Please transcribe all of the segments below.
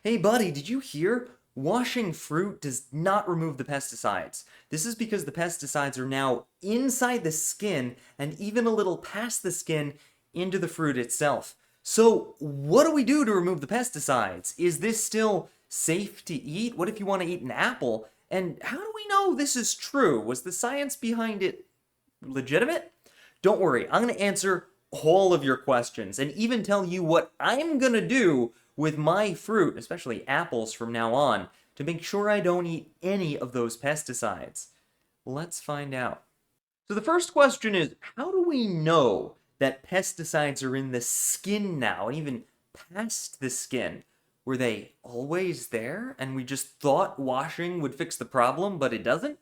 Hey buddy, did you hear? Washing fruit does not remove the pesticides. This is because the pesticides are now inside the skin and even a little past the skin into the fruit itself. So, what do we do to remove the pesticides? Is this still safe to eat? What if you want to eat an apple? And how do we know this is true? Was the science behind it legitimate? Don't worry, I'm going to answer all of your questions and even tell you what I'm going to do with my fruit, especially apples from now on, to make sure I don't eat any of those pesticides. Let's find out. So the first question is, how do we know that pesticides are in the skin now and even past the skin? Were they always there and we just thought washing would fix the problem, but it doesn't?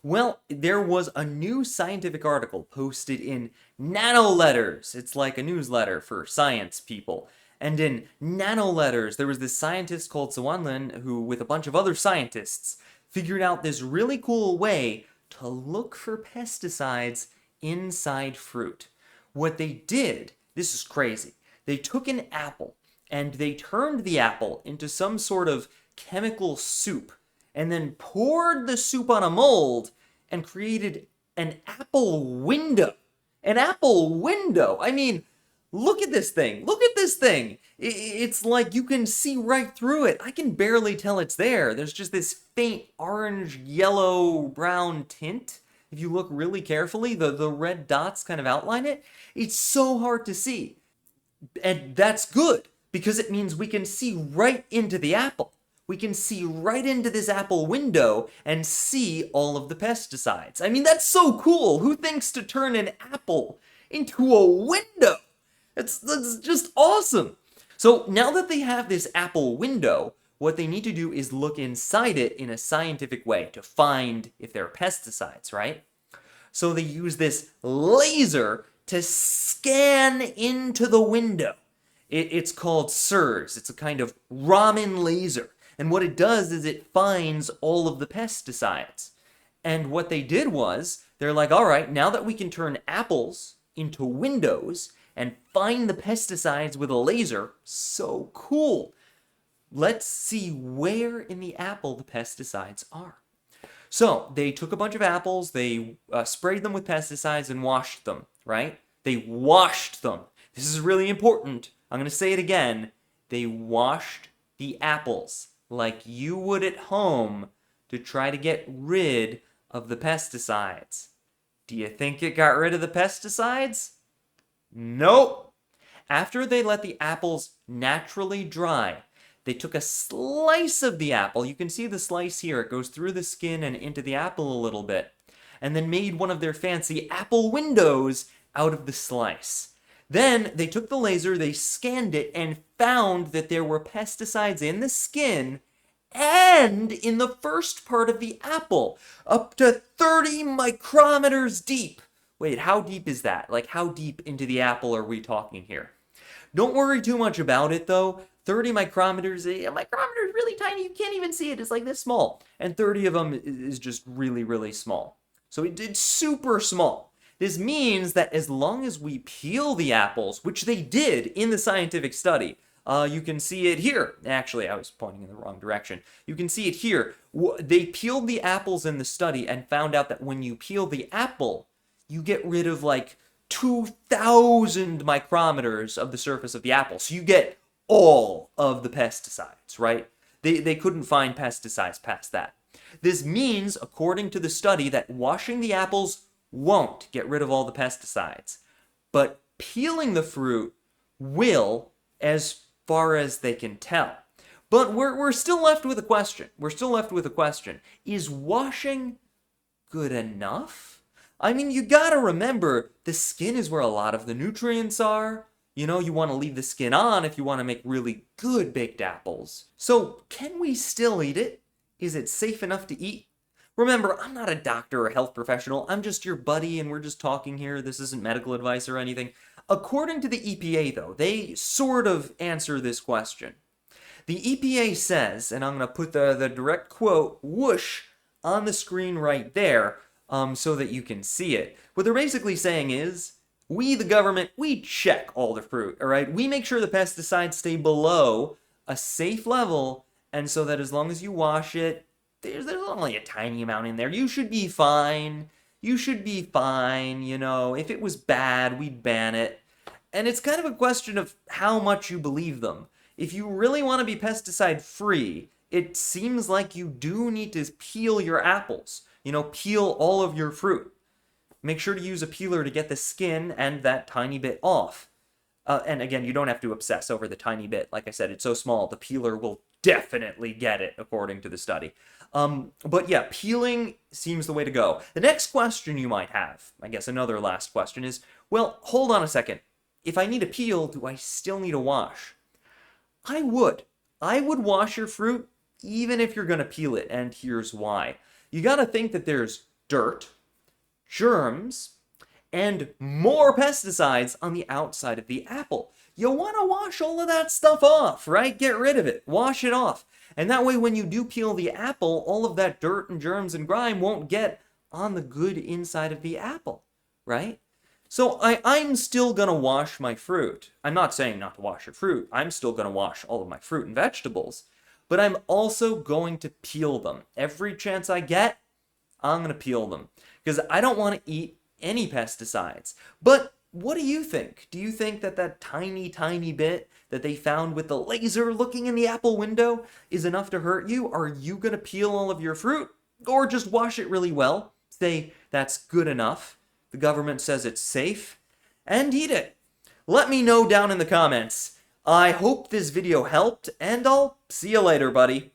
Well, there was a new scientific article posted in Nano Letters. It's like a newsletter for science people. And in Nano Letters, there was this scientist called 𝐖𝐨𝐧'𝐭 who, with a bunch of other scientists, figured out this really cool way to look for pesticides inside fruit. What they did, this is crazy, they took an apple and they turned the apple into some sort of chemical soup and then poured the soup on a mold and created an apple window. An apple window! I mean, look at this thing. Look at this thing. It's like you can see right through it. I can barely tell it's there. There's just this faint orange, yellow, brown tint. If you look really carefully, the red dots kind of outline it. It's so hard to see. And that's good, because it means we can see right into the apple. We can see right into this apple window and see all of the pesticides. I mean, that's so cool. Who thinks to turn an apple into a window? That's just awesome. So now that they have this apple window, what they need to do is look inside it in a scientific way to find if there are pesticides, right? So they use this laser to scan into the window. It's called 𝐤𝐳. It's a kind of Raman laser. And what it does is it finds all of the pesticides. And what they did was, they're like, all right, now that we can turn apples into windows and find the pesticides with a laser, so cool. Let's see where in the apple the pesticides are. So they took a bunch of apples, they sprayed them with pesticides and washed them, right? They washed them. This is really important. I'm going to say it again. They washed the apples like you would at home to try to get rid of the pesticides. Do you think it got rid of the pesticides? Nope. After they let the apples naturally dry, they took a slice of the apple. You can see the slice here. It goes through the skin and into the apple a little bit. And then made one of their fancy apple windows out of the slice. Then they took the laser, they scanned it, and found that there were pesticides in the skin and in the first part of the apple, up to 30 micrometers deep. Wait, how deep is that? Like, how deep into the apple are we talking here? Don't worry too much about it, though. 30 micrometers, a micrometer is really tiny. You can't even see it. It's like this small. And 30 of them is just really, really small. So it's super small. This means that as long as we peel the apples, which they did in the scientific study, you can see it here. Actually, I was pointing in the wrong direction. You can see it here. They peeled the apples in the study and found out that when you peel the apple, you get rid of like 2,000 micrometers of the surface of the apple. So you get all of the pesticides, right? They couldn't find pesticides past that. This means, according to the study, that washing the apples won't get rid of all the pesticides. But peeling the fruit will, as far as they can tell. But we're still left with a question. Is washing good enough? I mean, you gotta remember, the skin is where a lot of the nutrients are. You know, you want to leave the skin on if you want to make really good baked apples. So, can we still eat it? Is it safe enough to eat? Remember, I'm not a doctor or health professional. I'm just your buddy and we're just talking here. This isn't medical advice or anything. According to the EPA, though, they sort of answer this question. The EPA says, and I'm going to put the direct quote, whoosh, on the screen right there so that you can see it. What they're basically saying is, we, the government, we check all the fruit, all right? We make sure the pesticides stay below a safe level, and so that as long as you wash it, there's only a tiny amount in there. You should be fine. You should be fine, you know. If it was bad, we'd ban it. And it's kind of a question of how much you believe them. If you really want to be pesticide free, it seems like you do need to peel your apples. You know, peel all of your fruit. Make sure to use a peeler to get the skin and that tiny bit off. And again, you don't have to obsess over the tiny bit. Like I said, it's so small, the peeler will definitely get it, according to the study. But yeah, peeling seems the way to go. The next question you might have, I guess another last question is, well, hold on a second. If I need a peel, do I still need a wash? I would. I would wash your fruit even if you're going to peel it, and here's why. You got to think that there's dirt, germs, and more pesticides on the outside of the apple. You want to wash all of that stuff off, right? Get rid of it. Wash it off. And that way when you do peel the apple, all of that dirt and germs and grime won't get on the good inside of the apple, right? So I'm still going to wash my fruit. I'm not saying not to wash your fruit. I'm still going to wash all of my fruit and vegetables. But I'm also going to peel them. Every chance I get, I'm going to peel them. Because I don't want to eat any pesticides. But what do you think? Do you think that that tiny, tiny bit that they found with the laser looking in the apple window is enough to hurt you? Are you going to peel all of your fruit? Or just wash it really well? Say that's good enough. The government says it's safe. And eat it. Let me know down in the comments. I hope this video helped, and I'll see you later, buddy.